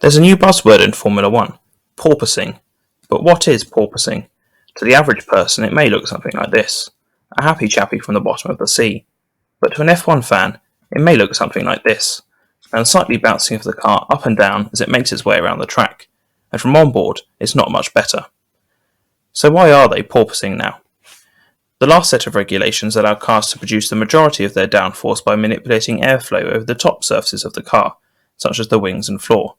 There's a new buzzword in Formula 1, porpoising. But what is porpoising? To the average person it may look something like this, a happy chappy from the bottom of the sea. But to an F1 fan it may look something like this, an unsightly bouncing of the car up and down as it makes its way around the track, and from on board it's not much better. So why are they porpoising now? The last set of regulations allowed cars to produce the majority of their downforce by manipulating airflow over the top surfaces of the car, such as the wings and floor.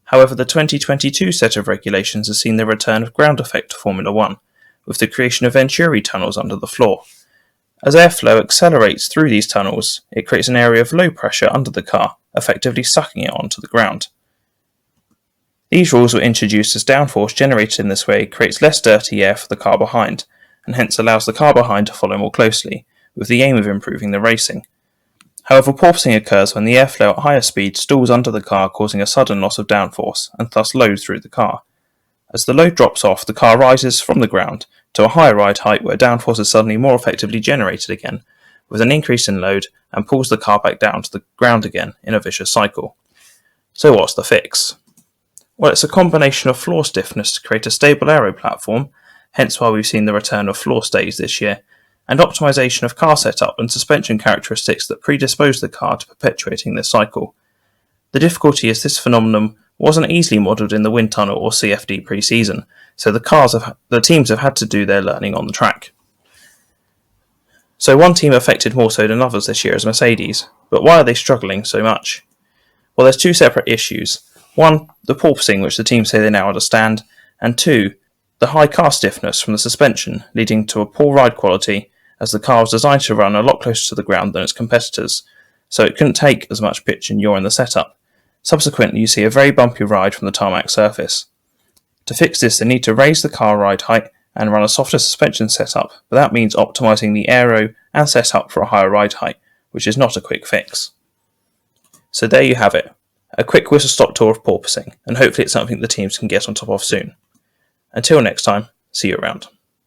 However, the 2022 set of regulations has seen the return of ground effect to Formula 1, with the creation of Venturi tunnels under the floor. As airflow accelerates through these tunnels, it creates an area of low pressure under the car, effectively sucking it onto the ground. These rules were introduced as downforce generated in this way creates less dirty air for the car behind, and hence allows the car behind to follow more closely, with the aim of improving the racing. However, porpoising occurs when the airflow at higher speed stalls under the car, causing a sudden loss of downforce, and thus load through the car. As the load drops off, the car rises from the ground to a higher ride height where downforce is suddenly more effectively generated again, with an increase in load, and pulls the car back down to the ground again in a vicious cycle. So what's the fix? Well, it's a combination of floor stiffness to create a stable aero platform, hence why we've seen the return of floor stays this year, and optimization of car setup and suspension characteristics that predispose the car to perpetuating this cycle. The difficulty is this phenomenon wasn't easily modelled in the wind tunnel or CFD pre-season, so the teams have had to do their learning on the track. So one team affected more so than others this year is Mercedes, but why are they struggling so much? Well, there's two separate issues. One, the porpoising, which the teams say they now understand, and two, the high car stiffness from the suspension, leading to a poor ride quality, as the car was designed to run a lot closer to the ground than its competitors, so it couldn't take as much pitch and yaw in the setup. Subsequently, you see a very bumpy ride from the tarmac surface. To fix this, they need to raise the car ride height and run a softer suspension setup, but that means optimising the aero and setup for a higher ride height, which is not a quick fix. So there you have it, a quick whistle-stop tour of porpoising, and hopefully it's something the teams can get on top of soon. Until next time, see you around.